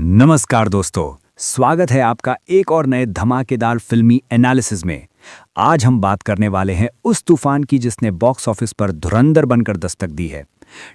नमस्कार दोस्तों, स्वागत है आपका एक और नए धमाकेदार फिल्मी एनालिसिस में। आज हम बात करने वाले हैं उस तूफान की जिसने बॉक्स ऑफिस पर धुरंधर बनकर दस्तक दी है।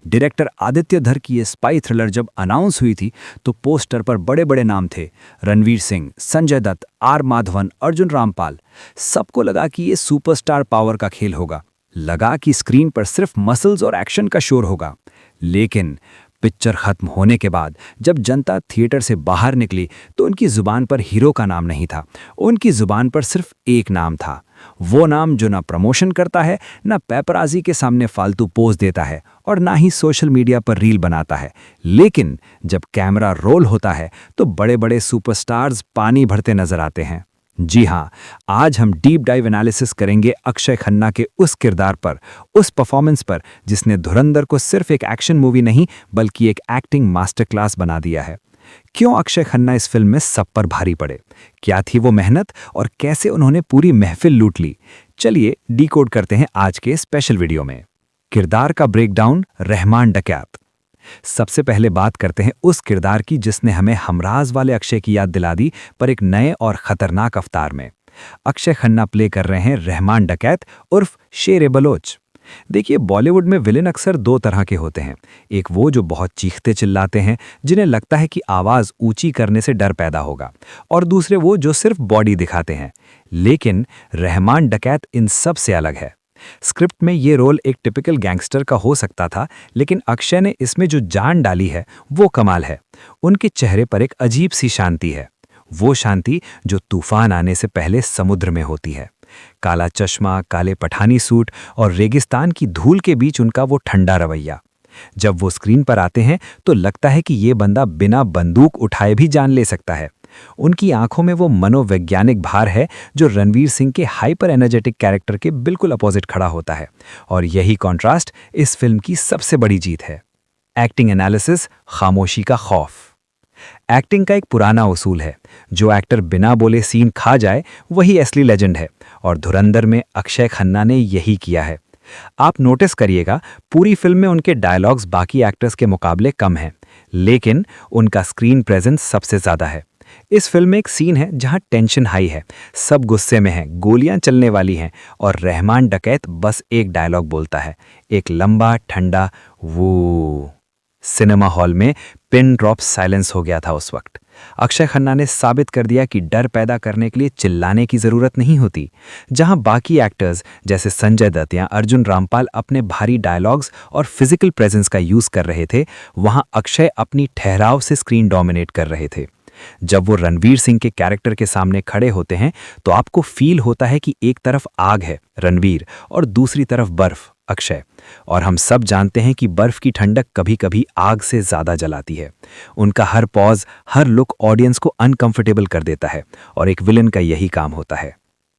डायरेक्टर आदित्य धर की ये स्पाई थ्रिलर जब अनाउंस हुई थी तो पोस्टर पर बड़े बड़े नाम थे, रणवीर सिंह, संजय दत्त, आर माधवन, अर्जुन रामपाल। सबको लगा कि ये सुपरस्टार पावर का खेल होगा, लगा कि स्क्रीन पर सिर्फ मसल्स और एक्शन का शोर होगा। लेकिन पिक्चर खत्म होने के बाद जब जनता थिएटर से बाहर निकली तो उनकी जुबान पर हीरो का नाम नहीं था, उनकी जुबान पर सिर्फ एक नाम था। वो नाम जो ना प्रमोशन करता है, ना पेपराजी के सामने फालतू पोज देता है और ना ही सोशल मीडिया पर रील बनाता है। लेकिन जब कैमरा रोल होता है तो बड़े बड़े सुपरस्टार्स पानी भरते नजर आते हैं। जी हाँ, आज हम डीप डाइव एनालिसिस करेंगे अक्षय खन्ना के उस किरदार पर, उस परफॉर्मेंस पर जिसने धुरंधर को सिर्फ एक एक्शन मूवी नहीं बल्कि एक एक्टिंग मास्टर क्लास बना दिया है। क्यों अक्षय खन्ना इस फिल्म में सब पर भारी पड़े, क्या थी वो मेहनत और कैसे उन्होंने पूरी महफिल लूट ली, चलिए डीकोड करते हैं आज के स्पेशल वीडियो में। किरदार का ब्रेकडाउन, रहमान डकैत। सबसे पहले बात करते हैं उस किरदार की जिसने हमें हमराज वाले अक्षय की याद दिला दी, पर एक नए और खतरनाक अवतार में। अक्षय खन्ना प्ले कर रहे हैं रहमान डकैत उर्फ शेर बलोच। देखिए, बॉलीवुड में विलेन अक्सर दो तरह के होते हैं। एक वो जो बहुत चीखते चिल्लाते हैं, जिन्हें लगता है कि आवाज़ ऊंची करने से डर पैदा होगा, और दूसरे वो जो सिर्फ बॉडी दिखाते हैं। लेकिन रहमान डकैत इन सब से अलग है। स्क्रिप्ट में ये रोल एक टिपिकल गैंगस्टर का हो सकता था, लेकिन अक्षय ने इसमें जो जान डाली है वो कमाल है। उनके चेहरे पर एक अजीब सी शांति है, वो शांति जो तूफान आने से पहले समुद्र में होती है। काला चश्मा, काले पठानी सूट और रेगिस्तान की धूल के बीच उनका वो ठंडा रवैया। जब वो स्क्रीन पर आते हैं तो लगता है कि ये बंदा बिना बंदूक उठाए भी जान ले सकता है। उनकी आंखों में वो मनोवैज्ञानिक भार है जो रणवीर सिंह के हाइपर एनर्जेटिक कैरेक्टर के बिल्कुल अपोजिट खड़ा होता है, और यही कॉन्ट्रास्ट इस फिल्म की सबसे बड़ी जीत है। एक्टिंग एनालिसिस, खामोशी का खौफ। एक्टिंग का एक पुराना उसूल है, जो एक्टर बिना बोले सीन खा जाए वही असली लेजेंड है, और धुरंधर में अक्षय खन्ना ने यही किया है। आप नोटिस करिएगा, पूरी फिल्म में उनके डायलॉग्स बाकी एक्टर्स के मुकाबले कम हैं, लेकिन उनका स्क्रीन प्रेजेंस सबसे ज़्यादा है। इस फिल्म में एक सीन है जहां टेंशन हाई है, सब गुस्से में हैं, गोलियां चलने वाली हैं, और रहमान डकैत बस एक डायलॉग बोलता है, एक लंबा ठंडा वो। सिनेमा हॉल में पिन ड्रॉप साइलेंस हो गया था उस वक्त। अक्षय खन्ना ने साबित कर दिया कि डर पैदा करने के लिए चिल्लाने की जरूरत नहीं होती। जहां बाकी एक्टर्स जैसे संजय दत्त या अर्जुन रामपाल अपने भारी डायलॉग्स और फिजिकल प्रेजेंस का यूज कर रहे थे, वहां अक्षय अपनी ठहराव से स्क्रीन डोमिनेट कर रहे थे। जब वो रणवीर सिंह के कैरेक्टर के सामने खड़े होते हैं तो आपको फील होता है कि एक तरफ आग है, रणवीर, और दूसरी तरफ बर्फ, अक्षय। और हम सब जानते हैं कि बर्फ की ठंडक कभी कभी आग से ज्यादा जलाती है। उनका हर पॉज, हर लुक ऑडियंस को अनकंफर्टेबल कर देता है, और एक विलन का यही काम होता है,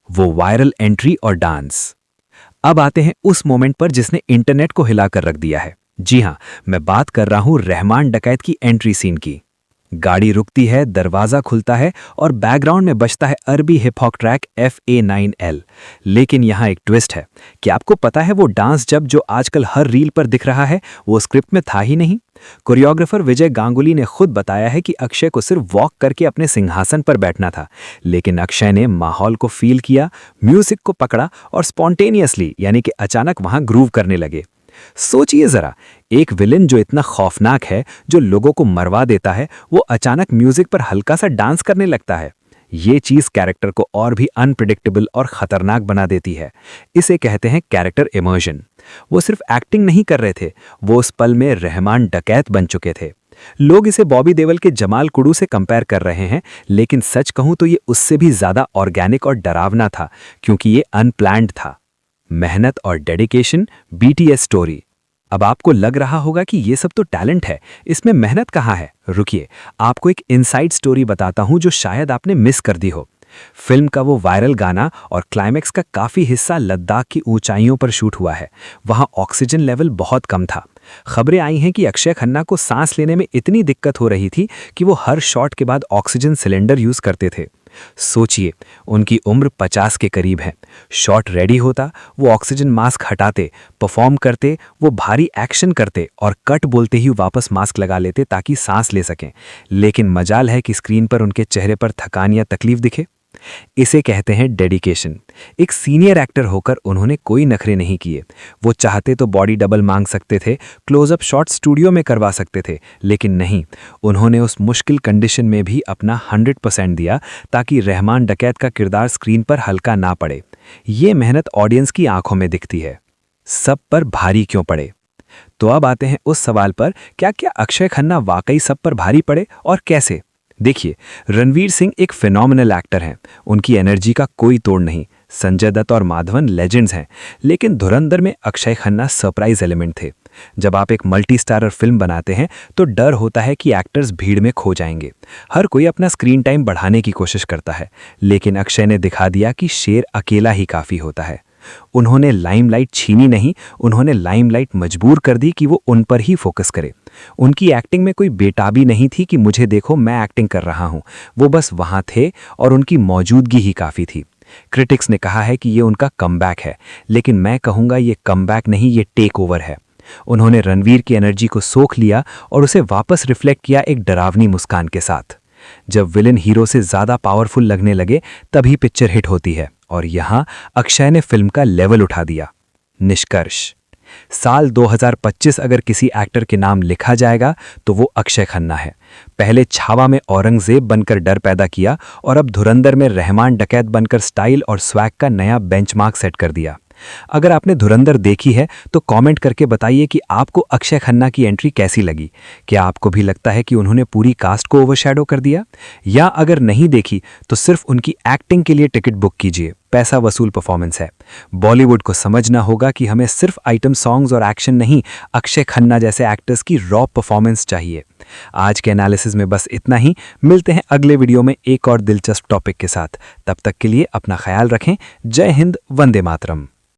वो वायरल एंट्री और डांस। अब आते हैं उस मोमेंट पर जिसने इंटरनेट को हिलाकर रख दिया है। जी हां, मैं बात कर रहा हूं रहमान डकैत की एंट्री सीन की। गाड़ी रुकती है, दरवाजा खुलता है और बैकग्राउंड में बजता है अरबी हिप हॉप ट्रैक FA9L। लेकिन यहाँ एक ट्विस्ट है कि आपको पता है वो डांस जो आजकल हर रील पर दिख रहा है, वो स्क्रिप्ट में था ही नहीं। कोरियोग्राफर विजय गांगुली ने खुद बताया है कि अक्षय को सिर्फ वॉक करके अपने सिंहासन पर बैठना था, लेकिन अक्षय ने माहौल को फील किया, म्यूजिक को पकड़ा और स्पॉन्टेनियसली यानी कि अचानक वहां ग्रूव करने लगे। सोचिए जरा, एक विलेन जो इतना खौफनाक है, जो लोगों को मरवा देता है, वो अचानक म्यूजिक पर हल्का सा डांस करने लगता है। ये चीज कैरेक्टर को और भी अनप्रिडिक्टेबल और खतरनाक बना देती है। इसे कहते हैं कैरेक्टर इमर्जन। वो सिर्फ एक्टिंग नहीं कर रहे थे, वो उस पल में रहमान डकैत बन चुके थे। लोग इसे बॉबी देओल के जमाल कुडू से कंपेयर कर रहे हैं, लेकिन सच कहूं तो ये उससे भी ज्यादा ऑर्गेनिक और डरावना था, क्योंकि ये अनप्लान्ड था। मेहनत और डेडिकेशन, BTS स्टोरी। अब आपको लग रहा होगा कि ये सब तो टैलेंट है, इसमें मेहनत कहाँ है? रुकिए, आपको एक इनसाइड स्टोरी बताता हूं जो शायद आपने मिस कर दी हो। फिल्म का वो वायरल गाना और क्लाइमैक्स का काफी हिस्सा लद्दाख की ऊंचाइयों पर शूट हुआ है। वहां ऑक्सीजन लेवल बहुत कम था। खबरें आई हैं कि अक्षय खन्ना को सांस लेने में इतनी दिक्कत हो रही थी कि वो हर शॉट के बाद ऑक्सीजन सिलेंडर यूज करते थे। सोचिए, उनकी उम्र 50 के करीब है। शॉट रेडी होता, वो ऑक्सीजन मास्क हटाते, परफॉर्म करते, वो भारी एक्शन करते और कट बोलते ही वापस मास्क लगा लेते ताकि सांस ले सकें। लेकिन मजाल है कि स्क्रीन पर उनके चेहरे पर थकान या तकलीफ दिखे। इसे कहते हैं डेडिकेशन। एक सीनियर एक्टर होकर उन्होंने कोई नखरे नहीं किए। वो चाहते तो बॉडी डबल मांग सकते थे, क्लोजअप शॉट स्टूडियो में करवा सकते थे, लेकिन नहीं, उन्होंने उस मुश्किल कंडीशन में भी अपना 100% दिया ताकि रहमान डकैत का किरदार स्क्रीन पर हल्का ना पड़े। ये मेहनत ऑडियंस की आंखों में दिखती है। सब पर भारी क्यों पड़े? तो अब आते हैं उस सवाल पर, क्या क्या अक्षय खन्ना वाकई सब पर भारी पड़े और कैसे? देखिए, रणवीर सिंह एक फिनोमिनल एक्टर हैं। उनकी एनर्जी का कोई तोड़ नहीं। संजय दत्त और माधवन लेजेंड्स हैं, लेकिन धुरंधर में अक्षय खन्ना सरप्राइज एलिमेंट थे। जब आप एक मल्टी स्टारर फिल्म बनाते हैं तो डर होता है कि एक्टर्स भीड़ में खो जाएंगे। हर कोई अपना स्क्रीन टाइम बढ़ाने की कोशिश करता है, लेकिन अक्षय ने दिखा दिया कि शेर अकेला ही काफ़ी होता है। उन्होंने लाइमलाइट छीनी नहीं, उन्होंने लाइमलाइट मजबूर कर दी कि वो उन पर ही फोकस करे। उनकी एक्टिंग में कोई बेताबी नहीं थी कि मुझे देखो मैं एक्टिंग कर रहा हूं। वो बस वहां थे और उनकी मौजूदगी ही काफ़ी थी। क्रिटिक्स ने कहा है कि ये उनका कमबैक है, लेकिन मैं कहूँगा ये कमबैक नहीं, ये टेक ओवर है। उन्होंने रणवीर की एनर्जी को सोख लिया और उसे वापस रिफ्लेक्ट किया एक डरावनी मुस्कान के साथ। जब विलन हीरो से ज़्यादा पावरफुल लगने लगे तभी पिक्चर हिट होती है, और यहाँ अक्षय ने फिल्म का लेवल उठा दिया। निष्कर्ष, साल 2025 अगर किसी एक्टर के नाम लिखा जाएगा तो वो अक्षय खन्ना है। पहले छावा में औरंगजेब बनकर डर पैदा किया और अब धुरंधर में रहमान डकैत बनकर स्टाइल और स्वैग का नया बेंचमार्क सेट कर दिया। अगर आपने धुरंधर देखी है तो कमेंट करके बताइए कि आपको अक्षय खन्ना की एंट्री कैसी लगी। क्या आपको भी लगता है कि उन्होंने पूरी कास्ट को ओवरशैडो कर दिया? या अगर नहीं देखी तो सिर्फ उनकी एक्टिंग के लिए टिकट बुक कीजिए। पैसा वसूल परफॉर्मेंस है। बॉलीवुड को समझना होगा कि हमें सिर्फ आइटम सॉन्ग्स और एक्शन नहीं, अक्षय खन्ना जैसे एक्टर्स की रॉ परफॉर्मेंस चाहिए। आज के एनालिसिस में बस इतना ही। मिलते हैं अगले वीडियो में एक और दिलचस्प टॉपिक के साथ। तब तक के लिए अपना ख्याल रखें। जय हिंद, वंदे मातरम।